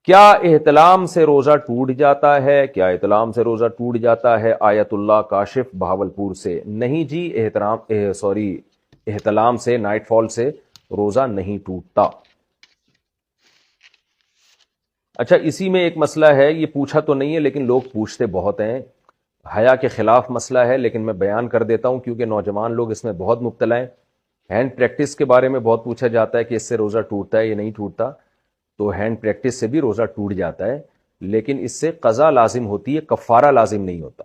کیا احتلام سے روزہ ٹوٹ جاتا ہے؟ کیا احتلام سے روزہ ٹوٹ جاتا ہے؟ آیت اللہ کاشف بہاولپور سے۔ نہیں جی، احتلام سے، نائٹ فال سے روزہ نہیں ٹوٹتا۔ اچھا، اسی میں ایک مسئلہ ہے، یہ پوچھا تو نہیں ہے لیکن لوگ پوچھتے بہت ہیں، حیا کے خلاف مسئلہ ہے لیکن میں بیان کر دیتا ہوں کیونکہ نوجوان لوگ اس میں بہت مبتلا ہیں۔ ہینڈ پریکٹس کے بارے میں بہت پوچھا جاتا ہے کہ اس سے روزہ ٹوٹتا ہے یا نہیں ٹوٹتا، تو ہینڈ پریکٹس سے بھی روزہ ٹوٹ جاتا ہے، لیکن اس سے قضا لازم ہوتی ہے، کفارہ لازم نہیں ہوتا۔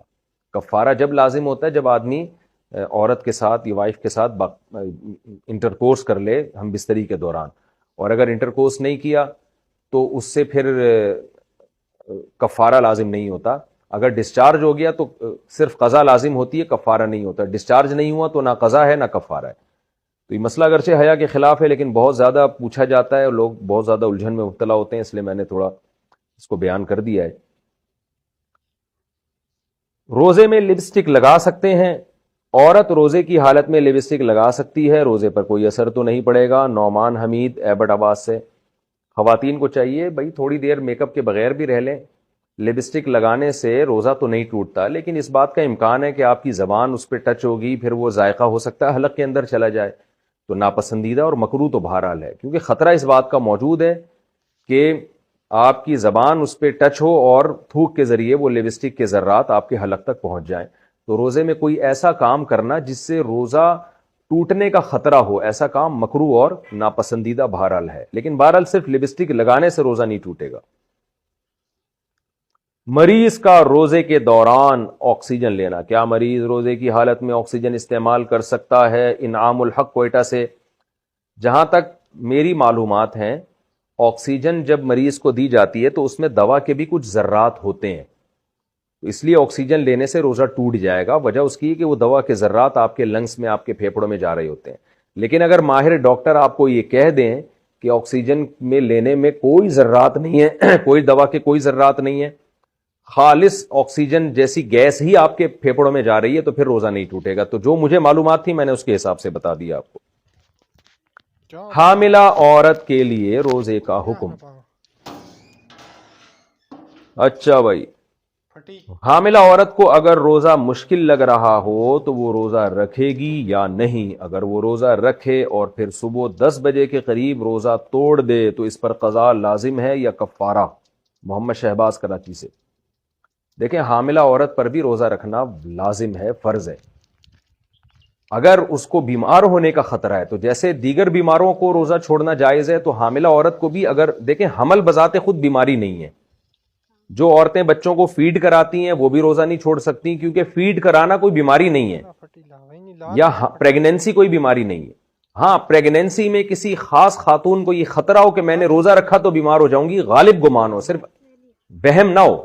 کفارہ جب لازم ہوتا ہے جب آدمی عورت کے ساتھ یا وائف کے ساتھ انٹرکورس کر لے ہم بستری کے دوران، اور اگر انٹرکورس نہیں کیا تو اس سے پھر کفارہ لازم نہیں ہوتا۔ اگر ڈسچارج ہو گیا تو صرف قضا لازم ہوتی ہے، کفارہ نہیں ہوتا۔ ڈسچارج نہیں ہوا تو نہ قضا ہے نہ کفارہ ہے۔ تو یہ مسئلہ اگرچہ حیا کے خلاف ہے لیکن بہت زیادہ پوچھا جاتا ہے اور لوگ بہت زیادہ الجھن میں مبتلا ہوتے ہیں، اس لیے میں نے تھوڑا اس کو بیان کر دیا ہے۔ روزے میں لپسٹک لگا سکتے ہیں؟ عورت روزے کی حالت میں لپسٹک لگا سکتی ہے، روزے پر کوئی اثر تو نہیں پڑے گا۔ نعمان حمید ایبٹ آباد سے۔ خواتین کو چاہیے بھائی تھوڑی دیر میک اپ کے بغیر بھی رہ لیں، لپسٹک لگانے سے روزہ تو نہیں ٹوٹتا، لیکن اس بات کا امکان ہے کہ آپ کی زبان اس پہ ٹچ ہوگی، پھر وہ ذائقہ ہو سکتا ہے حلق کے اندر چلا جائے، تو ناپسندیدہ اور مکروہ تو بہرحال ہے، کیونکہ خطرہ اس بات کا موجود ہے کہ آپ کی زبان اس پہ ٹچ ہو اور تھوک کے ذریعے وہ لپسٹک کے ذرات آپ کے حلق تک پہنچ جائیں۔ تو روزے میں کوئی ایسا کام کرنا جس سے روزہ ٹوٹنے کا خطرہ ہو، ایسا کام مکروہ اور ناپسندیدہ بہرحال ہے، لیکن بہرحال صرف لپسٹک لگانے سے روزہ نہیں ٹوٹے گا۔ مریض کا روزے کے دوران آکسیجن لینا، کیا مریض روزے کی حالت میں آکسیجن استعمال کر سکتا ہے؟ انعام الحق کوئٹہ سے۔ جہاں تک میری معلومات ہیں، آکسیجن جب مریض کو دی جاتی ہے تو اس میں دوا کے بھی کچھ ذرات ہوتے ہیں، تو اس لیے آکسیجن لینے سے روزہ ٹوٹ جائے گا۔ وجہ اس کی ہے کہ وہ دوا کے ذرات آپ کے لنگس میں، آپ کے پھیپھڑوں میں جا رہے ہوتے ہیں۔ لیکن اگر ماہر ڈاکٹر آپ کو یہ کہہ دیں کہ آکسیجن میں لینے میں کوئی ذرات نہیں ہے، کوئی دوا کے کوئی ذرات نہیں ہے، خالص آکسیجن جیسی گیس ہی آپ کے پھیپھڑوں میں جا رہی ہے، تو پھر روزہ نہیں ٹوٹے گا۔ تو جو مجھے معلومات تھی میں نے اس کے حساب سے بتا دیا آپ کو۔ حاملہ عورت کے لیے روزے کا حکم۔ اچھا بھائی، حاملہ عورت کو اگر روزہ مشکل لگ رہا ہو تو وہ روزہ رکھے گی یا نہیں؟ اگر وہ روزہ رکھے اور پھر صبح 10 بجے کے قریب روزہ توڑ دے تو اس پر قضا لازم ہے یا کفارہ؟ محمد شہباز کراچی سے۔ دیکھیں، حاملہ عورت پر بھی روزہ رکھنا لازم ہے، فرض ہے۔ اگر اس کو بیمار ہونے کا خطرہ ہے تو جیسے دیگر بیماروں کو روزہ چھوڑنا جائز ہے، تو حاملہ عورت کو بھی، اگر دیکھیں حمل بذات خود بیماری نہیں ہے، جو عورتیں بچوں کو فیڈ کراتی ہیں وہ بھی روزہ نہیں چھوڑ سکتی، کیونکہ فیڈ کرانا کوئی بیماری نہیں ہے، یا پریگنینسی کوئی بیماری نہیں ہے۔ ہاں، پریگنینسی میں کسی خاص خاتون کو یہ خطرہ ہو کہ میں نے روزہ رکھا تو بیمار ہو جاؤں گی، غالب گمان ہو، صرف وہم نہ ہو،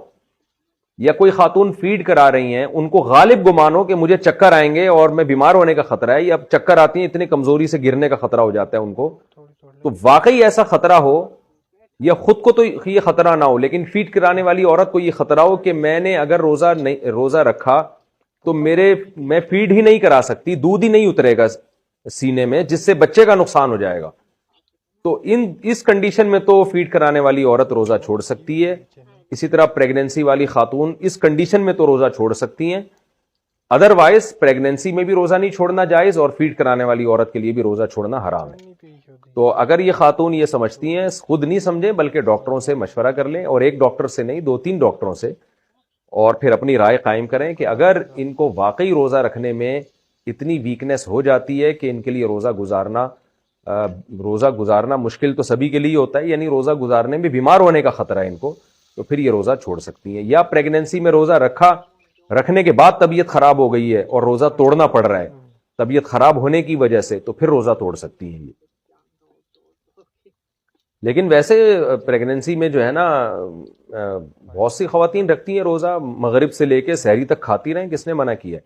یا کوئی خاتون فیڈ کرا رہی ہیں ان کو غالب گمان ہو کہ مجھے چکر آئیں گے اور میں بیمار ہونے کا خطرہ ہے، یا چکر آتی ہیں اتنی کمزوری سے گرنے کا خطرہ ہو جاتا ہے ان کو، تو واقعی ایسا خطرہ ہو، یا خود کو تو یہ خطرہ نہ ہو لیکن فیڈ کرانے والی عورت کو یہ خطرہ ہو کہ میں نے اگر روزہ رکھا تو میں فیڈ ہی نہیں کرا سکتی، دودھ ہی نہیں اترے گا سینے میں، جس سے بچے کا نقصان ہو جائے گا، تو اس کنڈیشن میں تو فیڈ کرانے والی عورت روزہ چھوڑ سکتی ہے۔ اسی طرح پریگنینسی والی خاتون اس کنڈیشن میں تو روزہ چھوڑ سکتی ہیں، ادروائز پریگنینسی میں بھی روزہ نہیں چھوڑنا جائز، اور فیڈ کرانے والی عورت کے لیے بھی روزہ چھوڑنا حرام ہے۔ تو اگر یہ خاتون یہ سمجھتی ہیں، خود نہیں سمجھیں بلکہ ڈاکٹروں سے مشورہ کر لیں، اور ایک ڈاکٹر سے نہیں 2-3 ڈاکٹروں سے، اور پھر اپنی رائے قائم کریں کہ اگر ان کو واقعی روزہ رکھنے میں اتنی ویکنس ہو جاتی ہے کہ ان کے لیے روزہ گزارنا مشکل تو سبھی کے لیے ہوتا ہے، یعنی روزہ گزارنے میں بیمار ہونے کا خطرہ ہے ان کو، تو پھر یہ روزہ چھوڑ سکتی ہیں۔ یا پریگنینسی میں روزہ رکھنے کے بعد طبیعت خراب ہو گئی ہے اور روزہ توڑنا پڑ رہا ہے طبیعت خراب ہونے کی وجہ سے، تو پھر روزہ توڑ سکتی ہیں یہ۔ لیکن ویسے پریگنینسی میں جو ہے نا بہت سی خواتین رکھتی ہیں روزہ، مغرب سے لے کے سحری تک کھاتی رہیں، کس نے منع کیا ہے؟